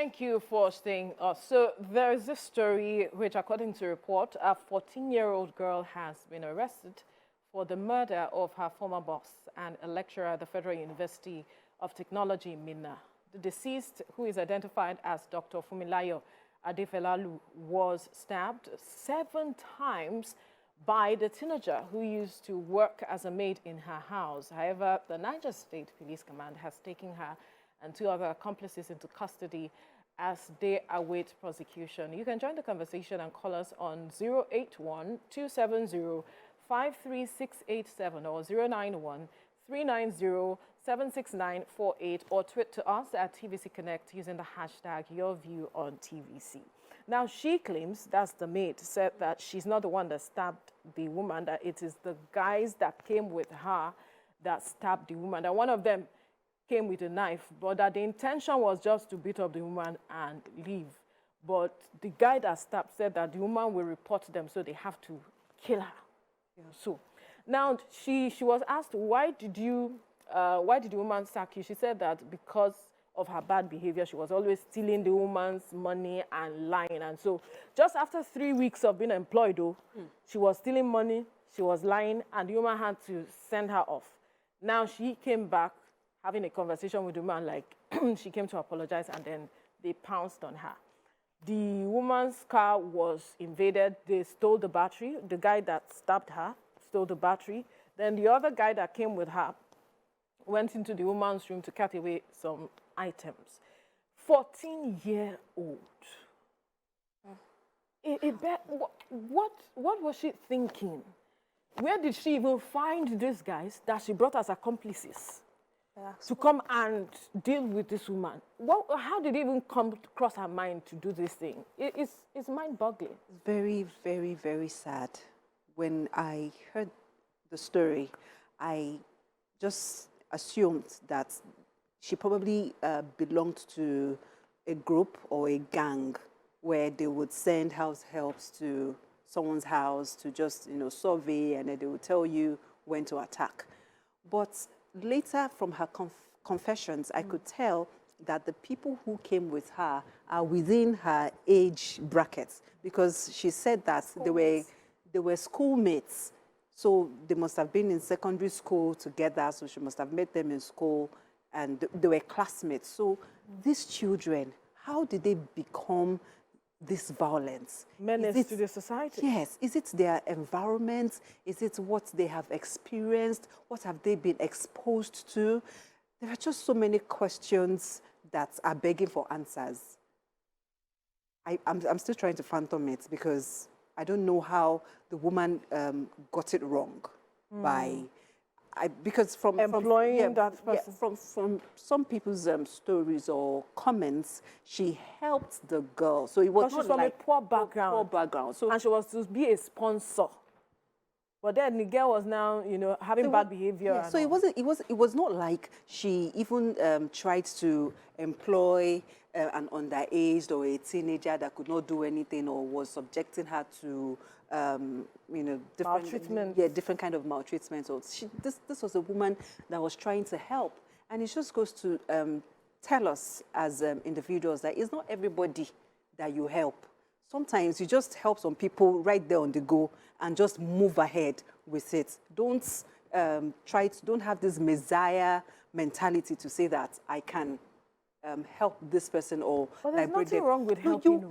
Thank you for staying us. So there is this story which, according to report, a 14-year-old girl has been arrested for the murder of her former boss and a lecturer at the Federal University of Technology, Minna. The deceased, who is identified as Dr. Fumilola Adefolalu, was stabbed 7 times by the teenager who used to work as a maid in her house. However, the Niger State Police Command has taken her and 2 other accomplices into custody as they await prosecution. You can join the conversation and call us on 081-270-53687 or 091-390-76948 or tweet to us at TVC Connect using the hashtag #YourViewOnTVC. Now, she claims, that's the maid, said that she's not the one that stabbed the woman, that it is the guys that came with her that stabbed the woman, that one of them came with a knife, but that the intention was just to beat up the woman and leave. But the guy that stabbed said that the woman will report them, so they have to kill her. Yeah. So now she was asked, why did the woman sack you? She said that because of her bad behavior, she was always stealing the woman's money and lying. And so just after 3 weeks of being employed, though, she was stealing money, she was lying, and the woman had to send her off. Now she came back having a conversation with the man, like she came to apologize, and then they pounced on her. The woman's car was invaded. They stole the battery. The guy that stabbed her stole the battery. Then the other guy that came with her went into the woman's room to cut away some items. 14-year-old. What was she thinking? Where did she even find these guys that she brought as accomplices? To come and deal with this woman? How did it even come across her mind to do this thing? It's mind-boggling. Very, very, very sad. When I heard the story, I just assumed that she probably belonged to a group or a gang where they would send house helps to someone's house to just, survey, and then they would tell you when to attack. But later, from her confessions, I could tell that the people who came with her are within her age brackets, because she said that they were schoolmates. So they must have been in secondary school together, so she must have met them in school, and they were classmates. So these children, how did they become this violence? Menace to the society? Yes. Is it their environment? Is it what they have experienced? What have they been exposed to? There are just so many questions that are begging for answers. I'm still trying to fathom it, because I don't know how the woman got it wrong because from employing that person. From some people's stories or comments, she helped the girl. So it was not from like a poor background. Poor background. So, and she was to be a sponsor. But then the girl was now, having bad behavior. Yeah, so it was not like she even tried to employ an underage or a teenager that could not do anything, or was subjecting her to different maltreatment. Yeah, different kind of maltreatment. So this was a woman that was trying to help, and it just goes to tell us as individuals that it's not everybody that you help. Sometimes you just help some people right there on the go and just move ahead with it. Don't don't have this messiah mentality to say that I can help this person or but there's nothing wrong with helping.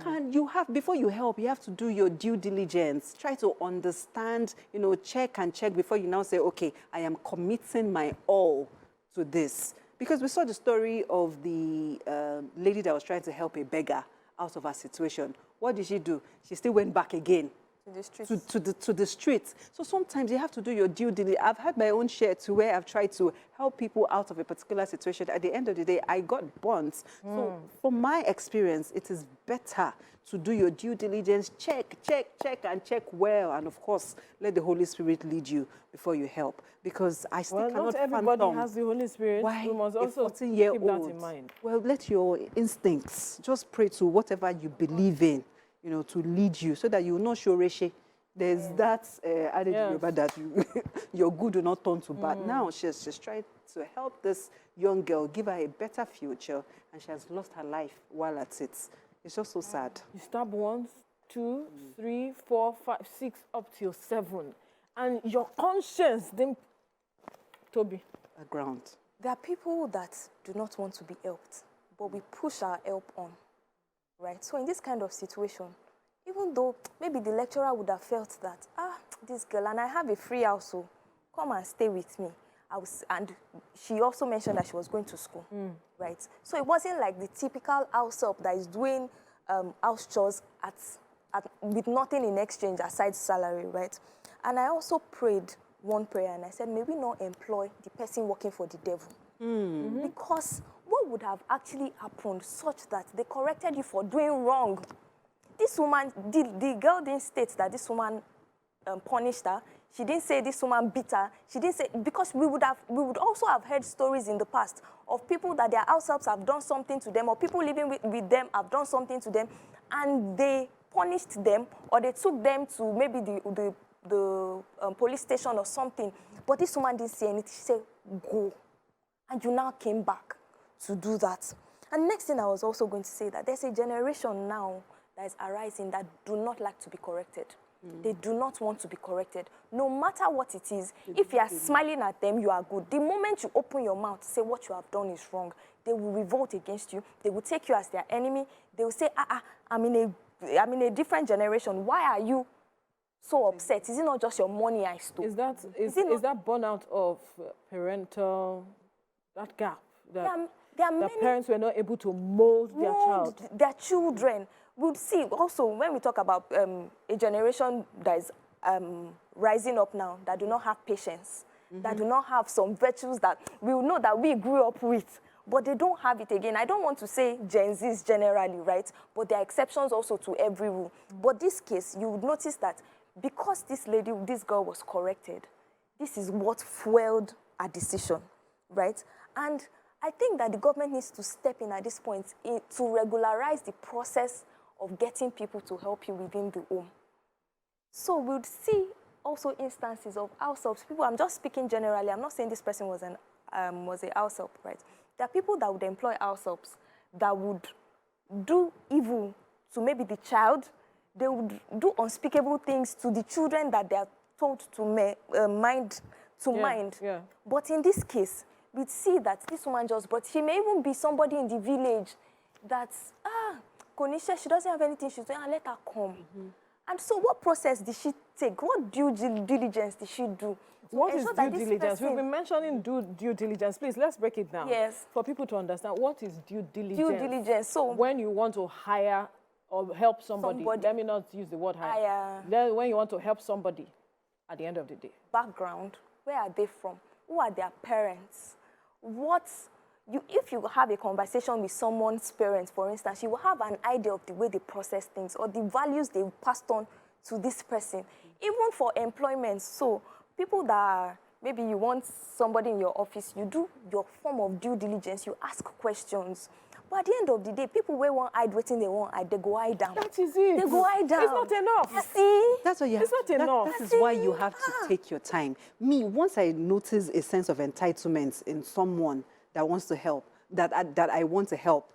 Before you help, you have to do your due diligence. Try to understand, check before you now say, okay, I am committing my all to this. Because we saw the story of the lady that was trying to help a beggar out of her situation. What did she do? She still went back again to the streets. To the streets. So sometimes you have to do your due diligence. I've had my own share to where I've tried to help people out of a particular situation. At the end of the day, I got burnt. So from my experience, it is better to do your due diligence, check well, and of course, let the Holy Spirit lead you before you help. Because I still cannot fathom. Not everybody has the Holy Spirit. Why we must also keep that in mind. Well, let your instincts, just pray to whatever you believe in, to lead you, so that you will not show reshe There's that adage in Yoruba that your good will not turn to bad. Now she's trying to help this young girl, give her a better future, and she has lost her life while at it. It's just so sad. You stab once, 2, 3, 4, 5, 6, up till 7. And your conscience didn't... Toby. Ground. There are people that do not want to be helped, but we push our help on, right? So in this kind of situation, even though maybe the lecturer would have felt that, this girl, and I have a free house, so come and stay with me. And she also mentioned that she was going to school, right? So it wasn't like the typical house help that is doing house chores with nothing in exchange aside salary, right? And I also prayed one prayer and I said, may we not employ the person working for the devil. Because what would have actually happened such that they corrected you for doing wrong? This woman, the girl didn't state that this woman punished her. She didn't say this woman beat her. She didn't say, because we would also have heard stories in the past of people that their house helps have done something to them, or people living with them have done something to them, and they punished them, or they took them to maybe the police station or something. But this woman didn't say anything. She said, go. And you now came back to do that. And next thing I was also going to say that there's a generation now that is arising that do not like to be corrected. They do not want to be corrected. No matter what it is, if you are smiling at them, you are good. The moment you open your mouth to say what you have done is wrong, they will revolt against you. They will take you as their enemy. They will say, I'm in a different generation. Why are you so upset? Is it not just your money I stole? Is that burnout of parental, that gap? That parents were not able to mold their children. We'll see also when we talk about a generation that is rising up now, that do not have patience, that do not have some virtues that we know that we grew up with, but they don't have it again. I don't want to say Gen Zs generally, right? But there are exceptions also to every rule. But this case, you would notice that because this girl was corrected, this is what fueled her decision, right? And I think that the government needs to step in at this point to regularize the process of getting people to help you within the home. So we'll see also instances of house helps. People, I'm just speaking generally. I'm not saying this person was a house help, right? There are people that would employ house helps that would do evil to maybe the child. They would do unspeakable things to the children that they are told to mind. Yeah. But in this case, we'd see that this woman just brought, she may even be somebody in the village that's, Konisha, she doesn't have anything, she's doing, let her come. And so what process did she take? What due diligence did she do? What is due diligence? We've been mentioning due diligence. Please, let's break it down. Yes. For people to understand, what is due diligence? Due diligence. So when you want to hire or help somebody. Let me not use the word hire. When you want to help somebody at the end of the day. Background, where are they from? Who are their parents? If you have a conversation with someone's parents, for instance, you will have an idea of the way they process things or the values they passed on to this person. Even for employment, so people that are, maybe you want somebody in your office, you do your form of due diligence, you ask questions. But at the end of the day, people where won't hide waiting, they won't hide, they go hide down. That is it. They go hide down. It's not enough. See? That's what you have. It's not enough. That is why you have to take your time. Me, once I notice a sense of entitlement in someone that wants to help, that I want to help,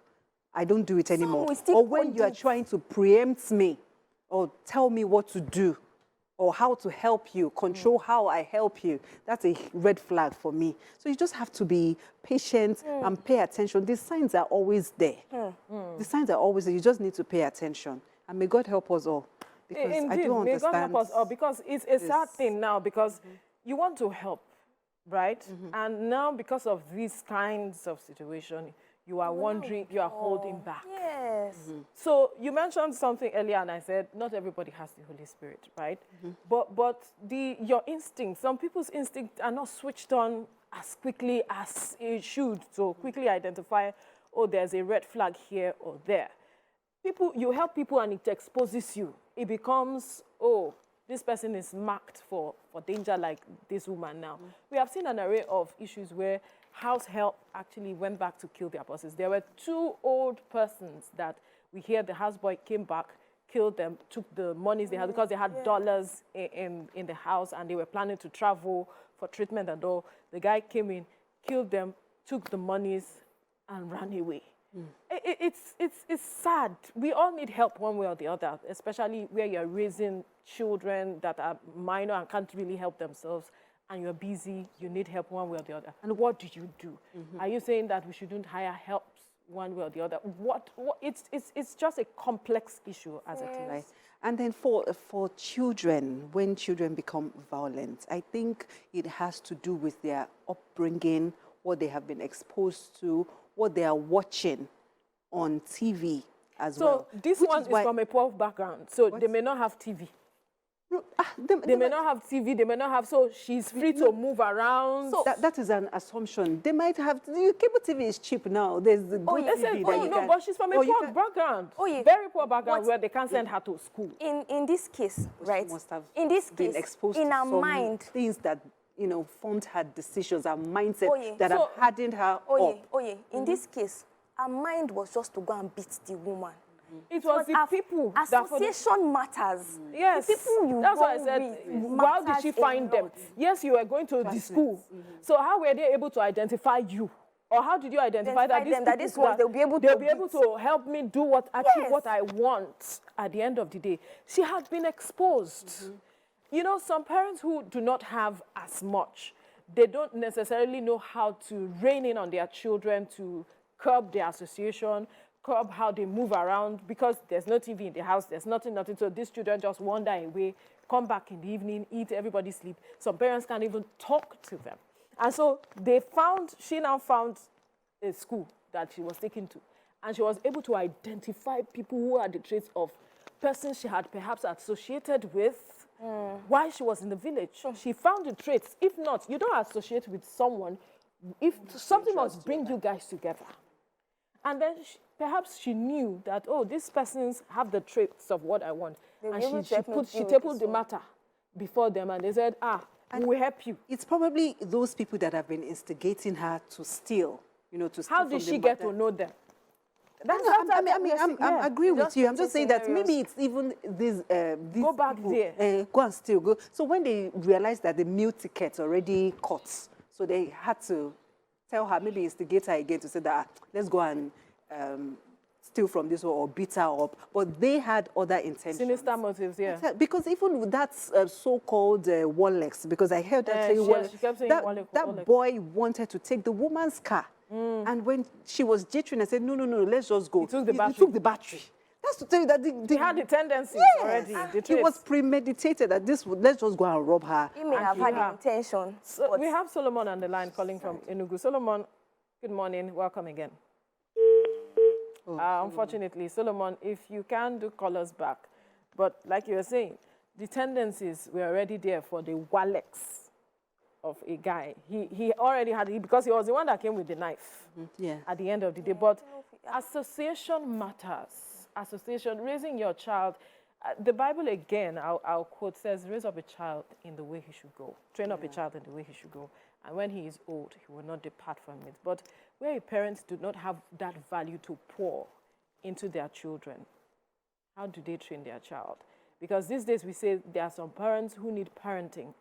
I don't do it anymore. Or when you are trying to preempt me or tell me what to do or how to help you, control how I help you, that's a red flag for me. So you just have to be patient and pay attention. The signs are always there. The signs are always there. You just need to pay attention. And may God help us all. Because Indeed, I don't may understand. God help us all, because it's a sad thing now, because you want to help, right? And now because of these kinds of situations, you are wondering, you are holding back. Yes. So you mentioned something earlier, and I said not everybody has the Holy Spirit, right? But your instincts, some people's instincts are not switched on as quickly as it should to quickly identify, oh, there's a red flag here or there. You help people and it exposes you. It becomes, oh, this person is marked for danger, like this woman now. We have seen an array of issues where house help actually went back to kill their bosses. There were 2 old persons that we hear the houseboy came back, killed them, took the monies they had because they had dollars in the house and they were planning to travel for treatment and all. The guy came in, killed them, took the monies and ran away. It's sad. We all need help one way or the other, especially where you're raising children that are minor and can't really help themselves, and you're busy, you need help one way or the other. And what do you do? Are you saying that we shouldn't hire help one way or the other? It's just a complex issue as it is. Right. And then for children, when children become violent, I think it has to do with their upbringing, what they have been exposed to, what they are watching on TV as well. So this one is from a poor background, so they may not have TV. No, they may not have TV, they may not have, so she's free to move around. So that is an assumption. They might have, cable TV is cheap now. There's the good TV that you can, but she's from a poor background. Very poor background where they can't send her to school. In this case, right? Must have in this been case, exposed in to her some mind, things that, formed her decisions, her mindset that have hardened her up. In this case, her mind was just to go and beat the woman. It was the people. Association matters. Yes. The people you That's why I said, how did she find them? Yes, you were going to the school. So how were they able to identify you? Or how did you identify that these people they'll be able to help me do what I want at the end of the day? She had been exposed. Some parents who do not have as much, they don't necessarily know how to rein in on their children to curb their association, curb how they move around, because there's no TV in the house, there's nothing. So these children just wander away, come back in the evening, eat, everybody sleep. Some parents can't even talk to them. And so she now found a school that she was taken to. And she was able to identify people who had the traits of persons she had perhaps associated with while she was in the village. She found the traits. If not, you don't associate with someone if something must bring you guys together. And then perhaps she knew that, these persons have the traits of what I want. And she tabled the matter before them, and they said, we will help you. It's probably those people that have been instigating her to steal, to steal. How did she get to know them? I agree with you. I'm just saying that maybe it's even these go back people, there. Go and steal. Go. So when they realized that the meal ticket already cut, so they had to tell her, maybe instigate her again to say that let's go and steal from this or beat her up. But they had other intentions. Sinister motives, yeah. Because even with that so-called Walex, because I heard that saying Walex, that boy wanted to take the woman's car. And when she was jittering, I said, no, let's just go. He took the battery. He took the battery. That's to tell you that they had the tendencies already. It was premeditated that let's just go and rob her. He may have had the intention. So we have Solomon on the line calling from Enugu. Solomon, good morning. Welcome again. Unfortunately, Solomon, if you can, do call us back. But like you were saying, the tendencies were already there for the Walex of a guy. He already had it because he was the one that came with the knife at the end of the day. But association matters. Association, raising your child. The Bible, again, our quote says, raise up a child in the way he should go. Train up a child in the way he should go. And when he is old, he will not depart from it. But where parents do not have that value to pour into their children, how do they train their child? Because these days we say there are some parents who need parenting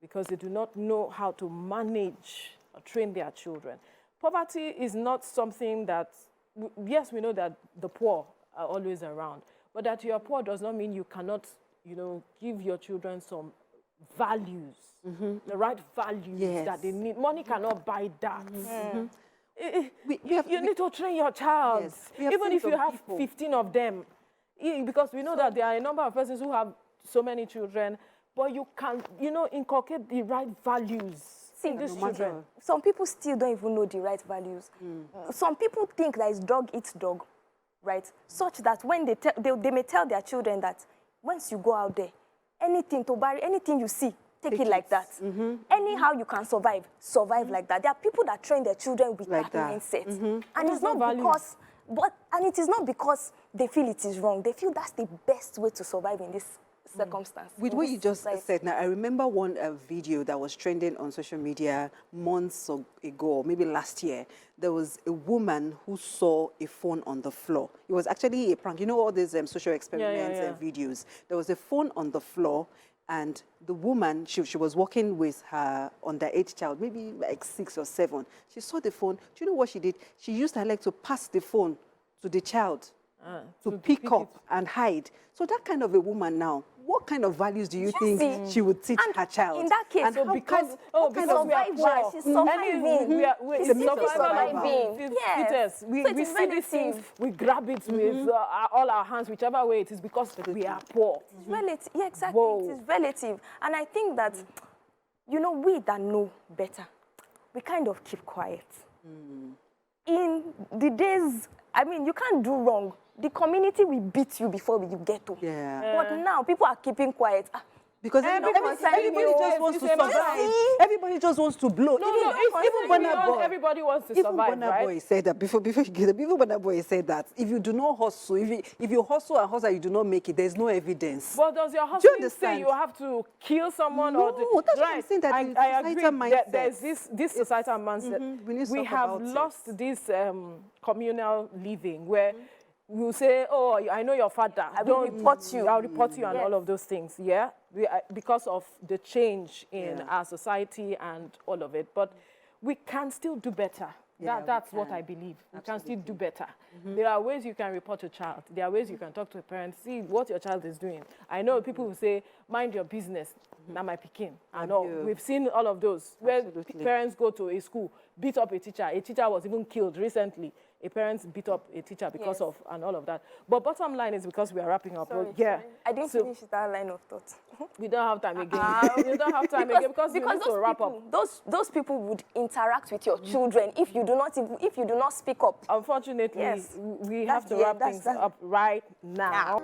because they do not know how to manage or train their children. Poverty is not something that, yes, we know that the poor are always around, but that you are poor does not mean you cannot, give your children some values, the right values that they need. Money cannot buy that. You need to train your child, even if you have 15 of them, because we know that there are a number of persons who have so many children, but you can, inculcate the right values in these children. Some people still don't even know the right values. Some people think that it's dog eats dog, right? Such that when they may tell their children that once you go out there, anything to buy, anything you see, take it like that. Anyhow you can survive like that. There are people that train their children with that mindset. And it's not because, it is not because they feel it is wrong. They feel that's the best way to survive in this circumstance. With in what this you just society. said, now I remember one video that was trending on social media months ago, or maybe last year. There was a woman who saw a phone on the floor. It was actually a prank. You know all these social experiments and videos. There was a phone on the floor, and the woman, she was walking with her underage child, maybe like 6 or 7. She saw the phone. Do you know what she did? She used her leg to pass the phone to the child to pick up and hide. So that kind of a woman now, what kind of values do you think she would teach her child? In that case, and so because we are poor, she's surviving. It's surviving. Yes. We So see these things, we grab it with all our hands, whichever way it is, because we are poor. It's relative. Yeah, exactly. It is relative. And I think that, you know, we that know better, we kind of keep quiet. In the days, I mean, you can't do wrong. The community will beat you before you get to. Yeah. But now people are keeping quiet. Because everybody just wants to survive. Everybody just wants to blow. Even Burna Boy. Everybody wants to survive, Burna Boy said that before you get it. Even Burna Boy said that if you do not hustle, if you hustle and hustle, you do not make it. There's no evidence. But does your hustling say you have to kill someone or? No, that's what I'm saying. That I agree. mindset. There's this societal mindset. We have lost this communal living where. We'll say, oh, I know your father. I'll report you. I'll report you and all of those things, yeah? Because of the change in our society and all of it. But we can still do better. That's what I believe. We can still do better. There are ways you can report a child. There are ways you can talk to a parent, see what your child is doing. I know people who say, mind your business, not my pikin. I know. We've seen all of those, where parents go to a school, beat up a teacher. A teacher was even killed recently. A parent beat up a teacher because of, and all of that. But bottom line is because we are wrapping up. Sorry. I didn't finish that line of thought. We don't have time again. We don't have time again because we need to wrap up. Those people would interact with your children if you do not speak up. Unfortunately, we have to wrap things up right now.